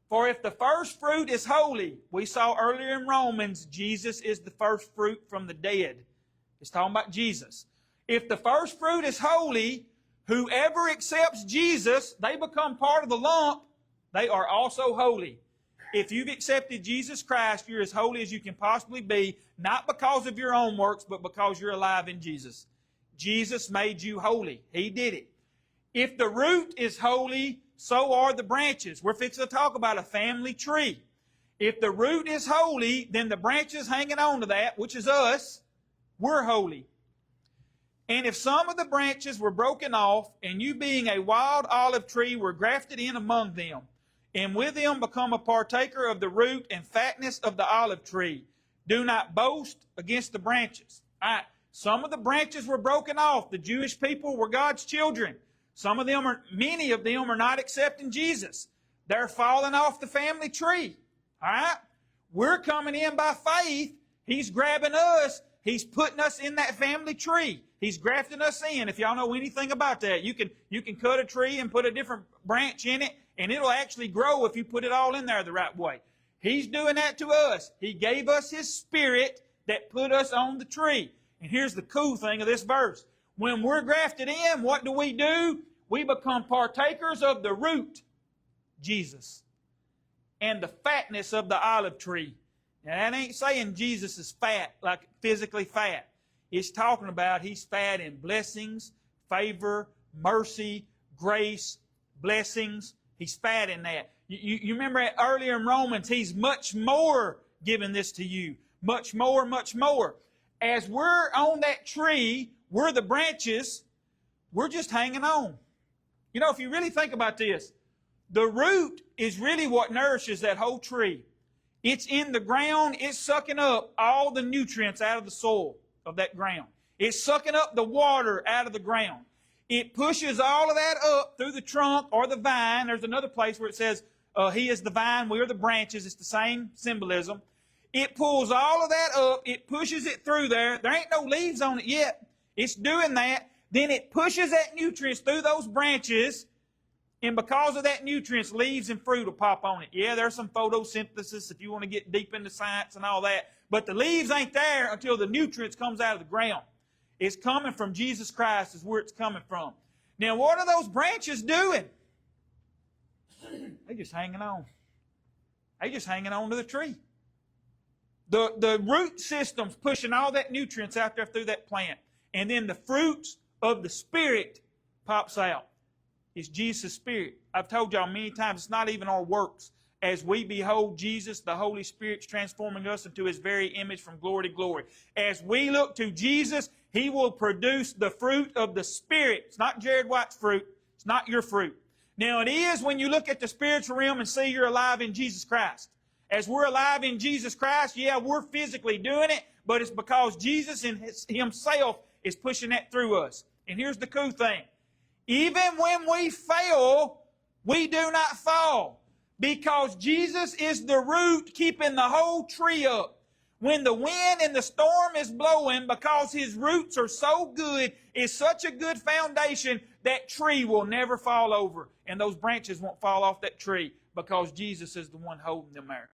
For if the first fruit is holy, we saw earlier in Romans, Jesus is the first fruit from the dead. It's talking about Jesus. If the first fruit is holy, whoever accepts Jesus, they become part of the lump. They are also holy. If you've accepted Jesus Christ, you're as holy as you can possibly be, not because of your own works, but because you're alive in Jesus. Jesus made you holy. He did it. If the root is holy, so are the branches. We're fixing to talk about a family tree. If the root is holy, then the branches hanging on to that, which is us, we're holy. And if some of the branches were broken off, and you being a wild olive tree were grafted in among them, and with them become a partaker of the root and fatness of the olive tree, do not boast against the branches. All right. Some of the branches were broken off. The Jewish people were God's children. Many of them are not accepting Jesus. They're falling off the family tree. All right? We're coming in by faith. He's grabbing us. He's putting us in that family tree. He's grafting us in. If y'all know anything about that, you can cut a tree and put a different branch in it, and it'll actually grow if you put it all in there the right way. He's doing that to us. He gave us His Spirit that put us on the tree. And here's the cool thing of this verse. When we're grafted in, what do? We become partakers of the root, Jesus, and the fatness of the olive tree. Now, that ain't saying Jesus is fat, like physically fat. It's talking about He's fat in blessings, favor, mercy, grace, blessings. He's fat in that. You remember earlier in Romans, He's much more giving this to you. Much more, much more. As we're on that tree, we're the branches, we're just hanging on. You know, if you really think about this, the root is really what nourishes that whole tree. It's in the ground, it's sucking up all the nutrients out of the soil of that ground. It's sucking up the water out of the ground. It pushes all of that up through the trunk or the vine. There's another place where it says, He is the vine, we are the branches. It's the same symbolism. It pulls all of that up. It pushes it through there. There ain't no leaves on it yet. It's doing that. Then it pushes that nutrients through those branches. And because of that nutrients, leaves and fruit will pop on it. Yeah, there's some photosynthesis if you want to get deep into science and all that. But the leaves ain't there until the nutrients comes out of the ground. It's coming from Jesus Christ is where it's coming from. Now, what are those branches doing? They're just hanging on. They're just hanging on to the tree. The root system's pushing all that nutrients out there through that plant. And then the fruits of the Spirit pops out. It's Jesus' Spirit. I've told y'all many times, it's not even our works. As we behold Jesus, the Holy Spirit's transforming us into His very image from glory to glory. As we look to Jesus, He will produce the fruit of the Spirit. It's not Jared White's fruit. It's not your fruit. Now it is when you look at the spiritual realm and see you're alive in Jesus Christ. As we're alive in Jesus Christ, yeah, we're physically doing it, but it's because Jesus Himself is pushing that through us. And here's the cool thing. Even when we fail, we do not fall, because Jesus is the root keeping the whole tree up. When the wind and the storm is blowing, because His roots are so good, it's such a good foundation, that tree will never fall over. And those branches won't fall off that tree, because Jesus is the one holding them there.